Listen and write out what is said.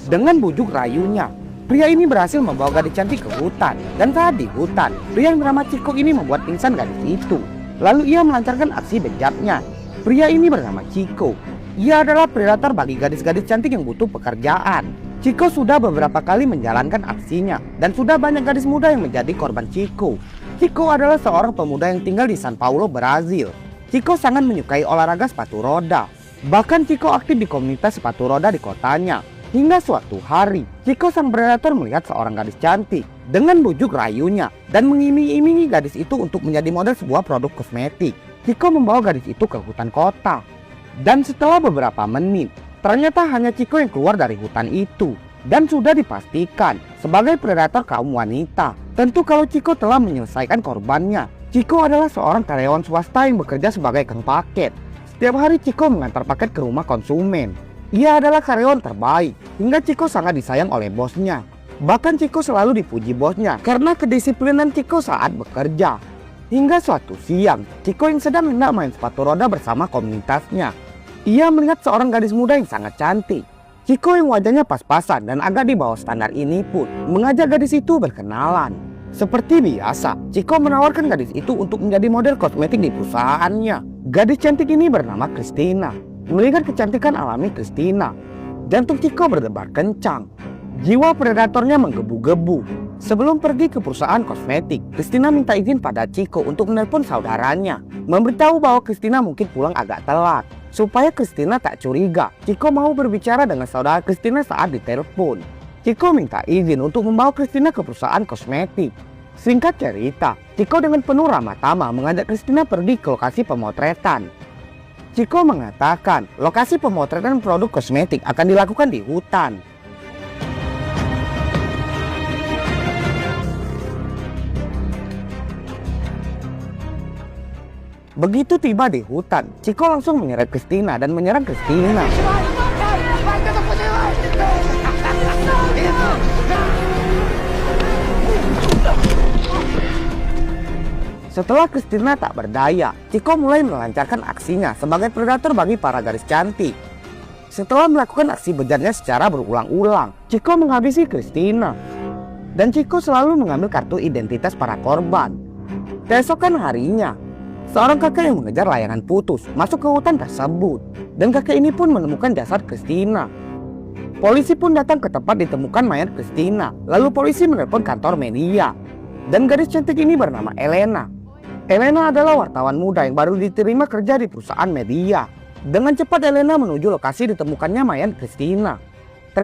Dengan bujuk rayunya, pria ini berhasil membawa gadis cantik ke hutan. Dan saat di hutan, pria yang bernama Chico ini membuat pingsan gadis itu. Lalu ia melancarkan aksi bejatnya. Pria ini bernama Chico. Ia adalah predator bagi gadis-gadis cantik yang butuh pekerjaan. Chico sudah beberapa kali menjalankan aksinya, dan sudah banyak gadis muda yang menjadi korban Chico. Chico adalah seorang pemuda yang tinggal di São Paulo, Brazil. Chico sangat menyukai olahraga sepatu roda. Bahkan Chico aktif di komunitas sepatu roda di kotanya. Hingga suatu hari, Chico sang predator melihat seorang gadis cantik dengan bujuk rayunya dan mengiming-imingi gadis itu untuk menjadi model sebuah produk kosmetik. Chico membawa gadis itu ke hutan kota. Dan setelah beberapa menit, ternyata hanya Chico yang keluar dari hutan itu. Dan sudah dipastikan sebagai predator kaum wanita. Tentu kalau Chico telah menyelesaikan korbannya. Chico adalah seorang karyawan swasta yang bekerja sebagai kang paket. Setiap hari Chico mengantar paket ke rumah konsumen. Ia adalah karyawan terbaik, hingga Chico sangat disayang oleh bosnya. Bahkan Chico selalu dipuji bosnya karena kedisiplinan Chico saat bekerja. Hingga suatu siang, Chico yang sedang hendak main sepatu roda bersama komunitasnya. Ia melihat seorang gadis muda yang sangat cantik. Chico yang wajahnya pas-pasan dan agak di bawah standar ini pun mengajak gadis itu berkenalan. Seperti biasa, Chico menawarkan gadis itu untuk menjadi model kosmetik di perusahaannya. Gadis cantik ini bernama Christina. Melihat kecantikan alami Christina, jantung Chico berdebar kencang. Jiwa predatornya menggebu-gebu. Sebelum pergi ke perusahaan kosmetik, Christina minta izin pada Chico untuk menelpon saudaranya, memberitahu bahwa Christina mungkin pulang agak telat. Supaya Christina tak curiga, Chico mau berbicara dengan saudara Christina saat ditelepon. Chico minta izin untuk membawa Christina ke perusahaan kosmetik. Singkat cerita, Chico dengan penuh ramah tamah mengajak Christina pergi ke lokasi pemotretan. Chico mengatakan lokasi pemotretan produk kosmetik akan dilakukan di hutan. Begitu tiba di hutan, Chico langsung menyeret Christina dan menyerang Christina. Setelah Christina tak berdaya, Chico mulai melancarkan aksinya sebagai predator bagi para gadis cantik. Setelah melakukan aksi bejatnya secara berulang-ulang, Chico menghabisi Christina. Dan Chico selalu mengambil kartu identitas para korban. Keesokan harinya, seorang kakek yang mengejar layangan putus masuk ke hutan tersebut. Dan kakek ini pun menemukan jasad Christina. Polisi pun datang ke tempat ditemukan mayat Christina. Lalu polisi menelpon kantor media. Dan gadis cantik ini bernama Elena. Elena adalah wartawan muda yang baru diterima kerja di perusahaan media. Dengan cepat Elena menuju lokasi ditemukannya mayat Christina.